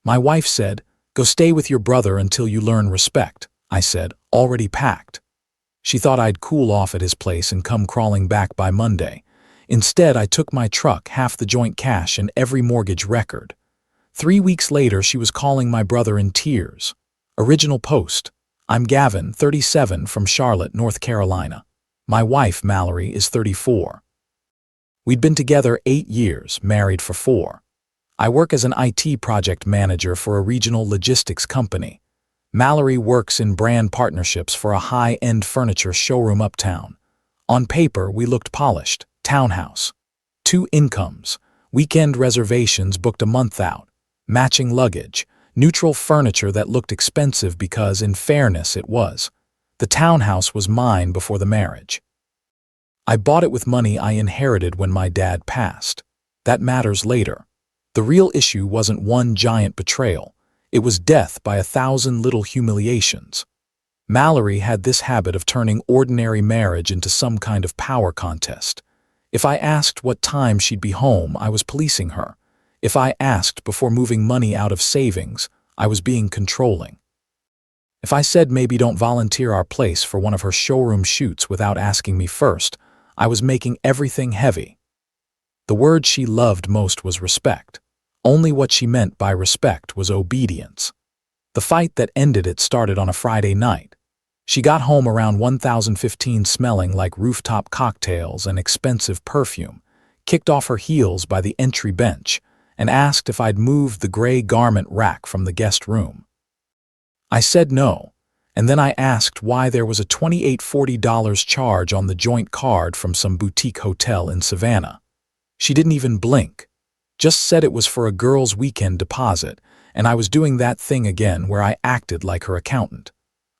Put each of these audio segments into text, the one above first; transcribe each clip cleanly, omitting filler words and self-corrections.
My wife said, "Go stay with your brother until you learn respect." I said, "Already packed." She thought I'd cool off at his place and come crawling back by Monday. Instead, I took my truck, half the joint cash, and every mortgage record. 3 weeks later, she was calling my brother in tears. Original post: I'm Gavin, 37, from Charlotte, North Carolina. My wife, Mallory, is 34. We'd been together 8 years, married for 4. I work as an IT project manager for a regional logistics company. Mallory works in brand partnerships for a high-end furniture showroom uptown. On paper, we looked polished. Townhouse. 2 incomes. Weekend reservations booked a month out. Matching luggage. Neutral furniture that looked expensive because, in fairness, it was. The townhouse was mine before the marriage. I bought it with money I inherited when my dad passed. That matters later. The real issue wasn't one giant betrayal. It was death by 1,000 little humiliations. Mallory had this habit of turning ordinary marriage into some kind of power contest. If I asked what time she'd be home, I was policing her. If I asked before moving money out of savings, I was being controlling. If I said maybe don't volunteer our place for one of her showroom shoots without asking me first, I was making everything heavy. The word she loved most was respect. Only what she meant by respect was obedience. The fight that ended it started on a Friday night. She got home around 1015 smelling like rooftop cocktails and expensive perfume, kicked off her heels by the entry bench, and asked if I'd moved the gray garment rack from the guest room. I said no, and then I asked why there was a $2840 charge on the joint card from some boutique hotel in Savannah. She didn't even blink, just said it was for a girl's weekend deposit, and I was doing that thing again where I acted like her accountant.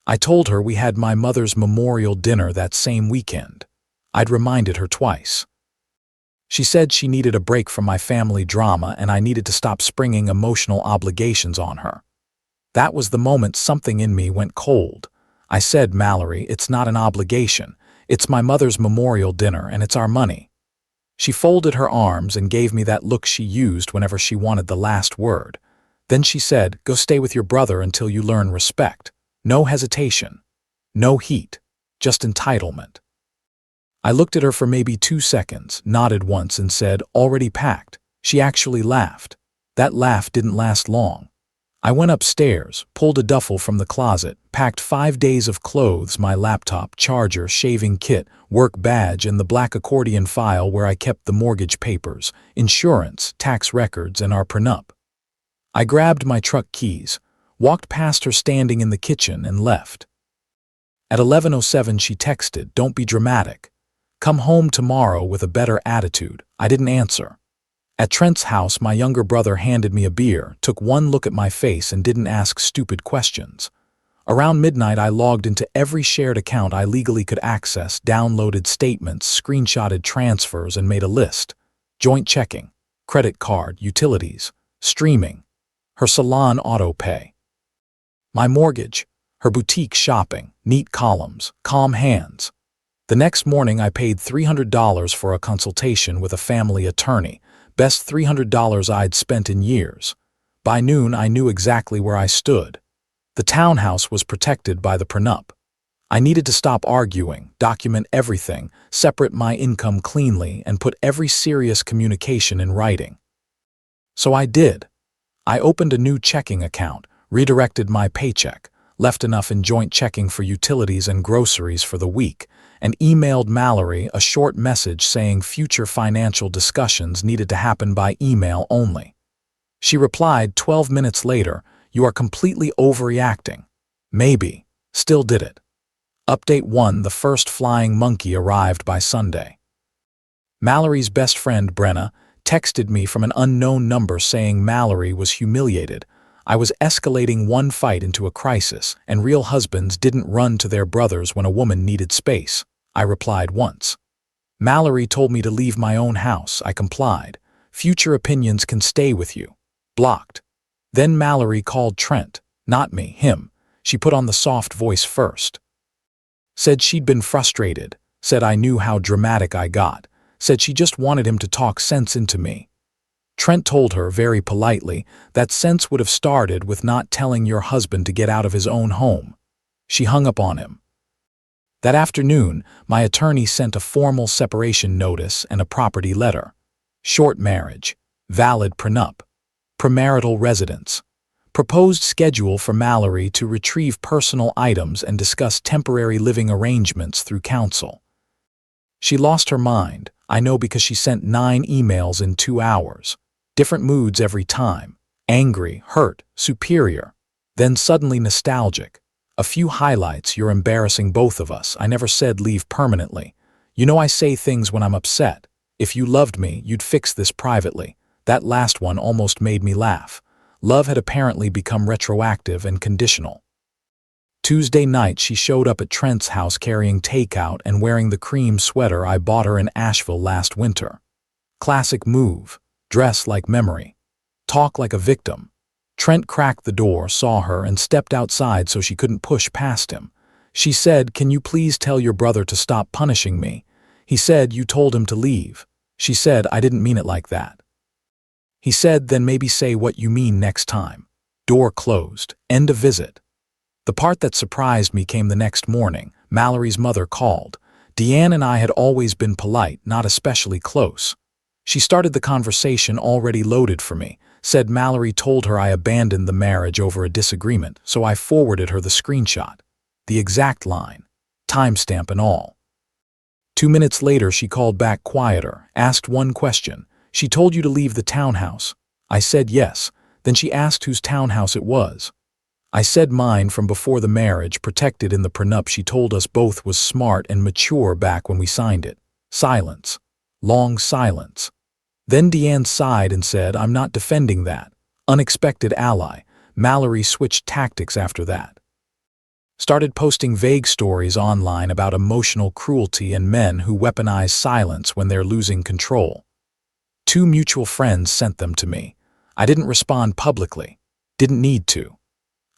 I told her we had my mother's memorial dinner that same weekend. I'd reminded her twice. She said she needed a break from my family drama and I needed to stop springing emotional obligations on her. That was the moment something in me went cold. I said, "Mallory, it's not an obligation. It's my mother's memorial dinner and it's our money." She folded her arms and gave me that look she used whenever she wanted the last word. Then she said, "Go stay with your brother until you learn respect." No hesitation. No heat. Just entitlement. I looked at her for maybe 2 seconds, nodded once and said, "Already packed." She actually laughed. That laugh didn't last long. I went upstairs, pulled a duffel from the closet, packed 5 days of clothes, my laptop, charger, shaving kit, work badge, and the black accordion file where I kept the mortgage papers, insurance, tax records, and our prenup. I grabbed my truck keys, walked past her standing in the kitchen, and left. At 11:07 she texted, "Don't be dramatic. Come home tomorrow with a better attitude." I didn't answer. At Trent's house, my younger brother handed me a beer, took one look at my face, and didn't ask stupid questions. Around midnight, I logged into every shared account I legally could access, downloaded statements, screenshotted transfers, and made a list. Joint checking, credit card, utilities, streaming, her salon auto pay. My mortgage, her boutique shopping, neat columns, calm hands. The next morning, I paid $300 for a consultation with a family attorney, best $300 I'd spent in years. By noon, I knew exactly where I stood. The townhouse was protected by the prenup. I needed to stop arguing, document everything, separate my income cleanly, and put every serious communication in writing. So I did. I opened a new checking account, redirected my paycheck, left enough in joint checking for utilities and groceries for the week, and emailed Mallory a short message saying future financial discussions needed to happen by email only. She replied 12 minutes later, "You are completely overreacting." Maybe. Still did it. Update 1: the first flying monkey arrived by Sunday. Mallory's best friend, Brenna, texted me from an unknown number saying Mallory was humiliated. I was escalating one fight into a crisis, and real husbands didn't run to their brothers when a woman needed space. I replied once. Mallory told me to leave my own house. I complied. Future opinions can stay with you. Blocked. Then Mallory called Trent. Not me, him. She put on the soft voice first. Said she'd been frustrated. Said I knew how dramatic I got. Said she just wanted him to talk sense into me. Trent told her very politely that sense would have started with not telling your husband to get out of his own home. She hung up on him. That afternoon, my attorney sent a formal separation notice and a property letter. Short marriage, valid prenup, premarital residence, proposed schedule for Mallory to retrieve personal items and discuss temporary living arrangements through counsel. She lost her mind, I know, because she sent 9 emails in 2 hours. Different moods every time. Angry, hurt, superior. Then suddenly nostalgic. A few highlights: you're embarrassing both of us. I never said leave permanently. You know I say things when I'm upset. If you loved me, you'd fix this privately. That last one almost made me laugh. Love had apparently become retroactive and conditional. Tuesday night she showed up at Trent's house carrying takeout and wearing the cream sweater I bought her in Asheville last winter. Classic move. Dress like memory. Talk like a victim. Trent cracked the door, saw her, and stepped outside so she couldn't push past him. She said, "Can you please tell your brother to stop punishing me?" He said, "You told him to leave." She said, "I didn't mean it like that." He said, "Then maybe say what you mean next time." Door closed. End of visit. The part that surprised me came the next morning. Mallory's mother called. Deanne and I had always been polite, not especially close. She started the conversation already loaded for me. Said Mallory told her I abandoned the marriage over a disagreement, so I forwarded her the screenshot. The exact line. Timestamp and all. 2 minutes later she called back quieter, asked one question. "She told you to leave the townhouse." I said yes. Then she asked whose townhouse it was. I said mine, from before the marriage, protected in the prenup she told us both was smart and mature back when we signed it. Silence. Long silence. Then Deanne sighed and said, "I'm not defending that." Unexpected ally. Mallory switched tactics after that. Started posting vague stories online about emotional cruelty and men who weaponize silence when they're losing control. 2 mutual friends sent them to me. I didn't respond publicly. Didn't need to.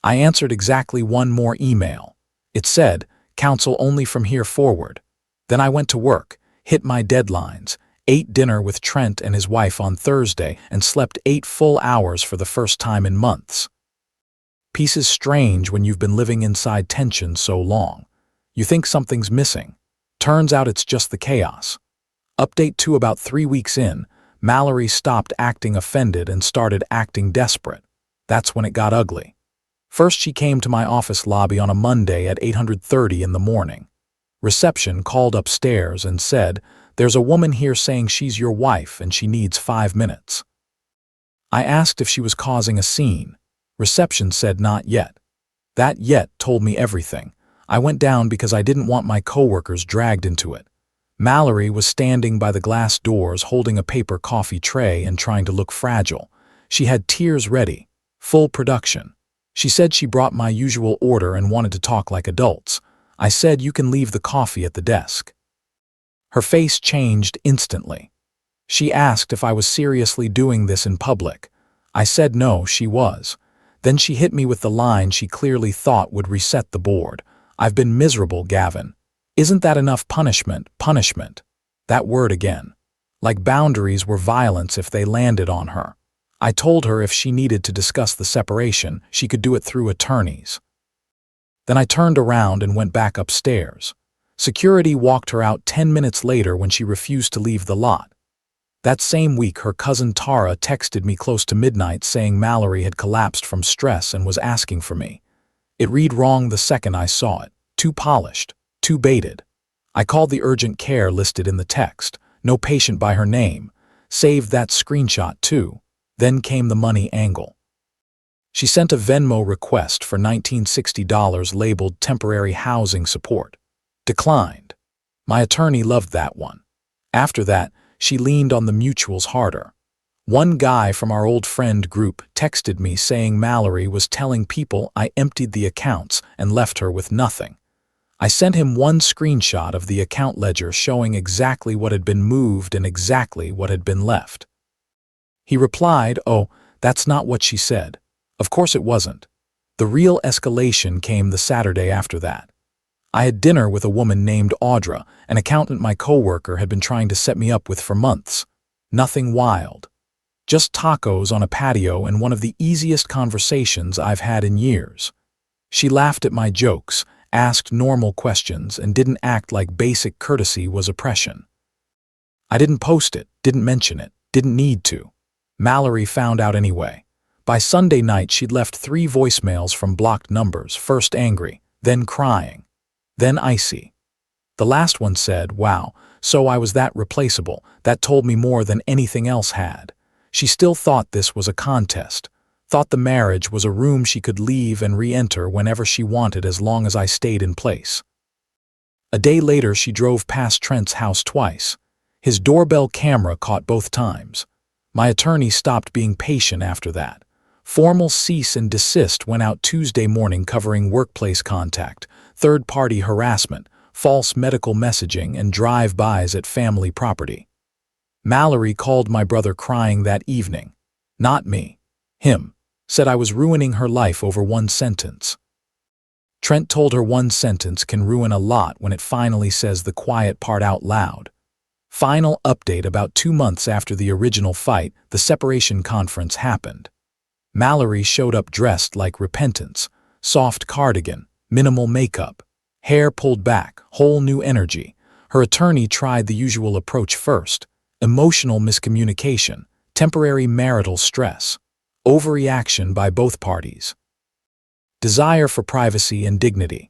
I answered exactly one more email. It said, "Counsel only from here forward." Then I went to work, hit my deadlines, ate dinner with Trent and his wife on Thursday, and slept 8 full hours for the first time in months. Peace is strange when you've been living inside tension so long. You think something's missing. Turns out it's just the chaos. Update 2: about 3 weeks in, Mallory stopped acting offended and started acting desperate. That's when it got ugly. First she came to my office lobby on a Monday at 8:30 in the morning. Reception called upstairs and said, "There's a woman here saying she's your wife and she needs 5 minutes." I asked if she was causing a scene. Reception said not yet. That "yet" told me everything. I went down because I didn't want my coworkers dragged into it. Mallory was standing by the glass doors holding a paper coffee tray and trying to look fragile. She had tears ready. Full production. She said she brought my usual order and wanted to talk like adults. I said, "You can leave the coffee at the desk." Her face changed instantly. She asked if I was seriously doing this in public. I said no, she was. Then she hit me with the line she clearly thought would reset the board. "I've been miserable, Gavin. Isn't that enough punishment? Punishment." That word again. Like boundaries were violence if they landed on her. I told her if she needed to discuss the separation, she could do it through attorneys. Then I turned around and went back upstairs. Security walked her out 10 minutes later when she refused to leave the lot. That same week, her cousin Tara texted me close to midnight saying Mallory had collapsed from stress and was asking for me. It read wrong the second I saw it. Too polished. Too baited. I called the urgent care listed in the text. No patient by her name. Saved that screenshot too. Then came the money angle. She sent a Venmo request for $1960 labeled temporary housing support. Declined. My attorney loved that one. After that, she leaned on the mutuals harder. One guy from our old friend group texted me saying Mallory was telling people I emptied the accounts and left her with nothing. I sent him one screenshot of the account ledger showing exactly what had been moved and exactly what had been left. He replied, "Oh, that's not what she said." Of course it wasn't. The real escalation came the Saturday after that. I had dinner with a woman named Audra, an accountant my coworker had been trying to set me up with for months. Nothing wild. Just tacos on a patio and one of the easiest conversations I've had in years. She laughed at my jokes, asked normal questions, and didn't act like basic courtesy was oppression. I didn't post it, didn't mention it, didn't need to. Mallory found out anyway. By Sunday night, she'd left 3 voicemails from blocked numbers, first angry, then crying, then icy. The last one said, "Wow, so I was that replaceable. That told me more than anything else had." She still thought this was a contest, thought the marriage was a room she could leave and re-enter whenever she wanted as long as I stayed in place. A day later, she drove past Trent's house twice. His doorbell camera caught both times. My attorney stopped being patient after that. Formal cease and desist went out Tuesday morning covering workplace contact, third-party harassment, false medical messaging, and drive-bys at family property. Mallory called my brother crying that evening. Not me. Him. Said I was ruining her life over one sentence. Trent told her one sentence can ruin a lot when it finally says the quiet part out loud. Final update: about 2 months after the original fight, the separation conference happened. Mallory showed up dressed like repentance, soft cardigan, minimal makeup, hair pulled back, whole new energy. Her attorney tried the usual approach first: emotional miscommunication, temporary marital stress, overreaction by both parties, desire for privacy and dignity.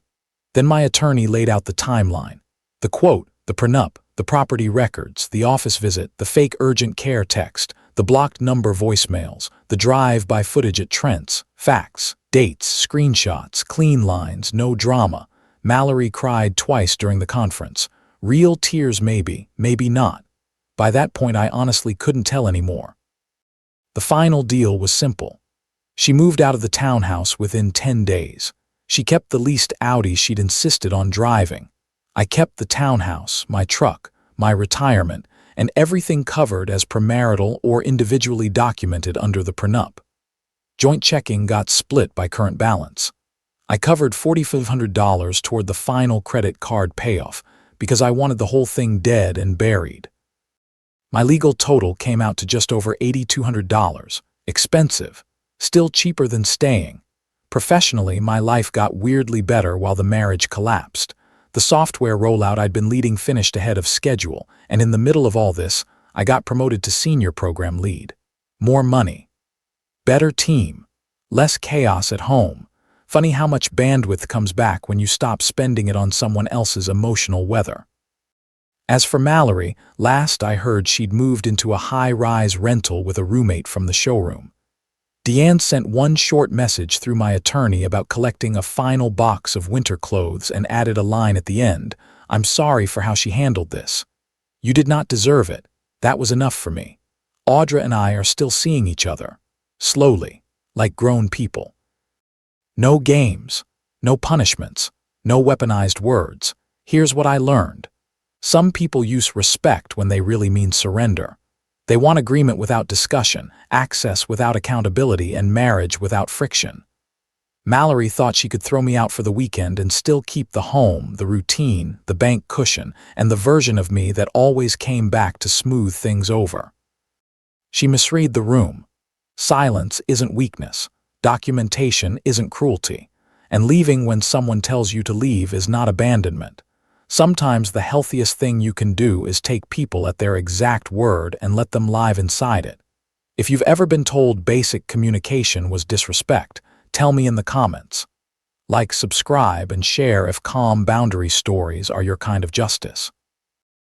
Then my attorney laid out the timeline: the quote, the prenup, the property records, the office visit, the fake urgent care text, the blocked number voicemails, the drive-by footage at Trent's, facts, dates, screenshots, clean lines, no drama. Mallory cried twice during the conference. Real tears maybe, maybe not. By that point, I honestly couldn't tell anymore. The final deal was simple. She moved out of the townhouse within 10 days. She kept the leased Audi she'd insisted on driving. I kept the townhouse, my truck, my retirement, and everything covered as premarital or individually documented under the prenup. Joint checking got split by current balance. I covered $4,500 toward the final credit card payoff because I wanted the whole thing dead and buried. My legal total came out to just over $8,200. Expensive, still cheaper than staying. Professionally, my life got weirdly better while the marriage collapsed. The software rollout I'd been leading finished ahead of schedule, and in the middle of all this, I got promoted to senior program lead. More money. Better team. Less chaos at home. Funny how much bandwidth comes back when you stop spending it on someone else's emotional weather. As for Mallory, last I heard she'd moved into a high-rise rental with a roommate from the showroom. Deanne sent one short message through my attorney about collecting a final box of winter clothes and added a line at the end: "I'm sorry for how she handled this. You did not deserve it. That was enough for me. Audra and I are still seeing each other. Slowly, like grown people. No games, no punishments, no weaponized words. Here's what I learned. Some people use respect when they really mean surrender. They want agreement without discussion, access without accountability, and marriage without friction." Mallory thought she could throw me out for the weekend and still keep the home, the routine, the bank cushion, and the version of me that always came back to smooth things over. She misread the room. Silence isn't weakness. Documentation isn't cruelty. And leaving when someone tells you to leave is not abandonment. Sometimes the healthiest thing you can do is take people at their exact word and let them live inside it. If you've ever been told basic communication was disrespect, tell me in the comments. Like, subscribe, and share if calm boundary stories are your kind of justice.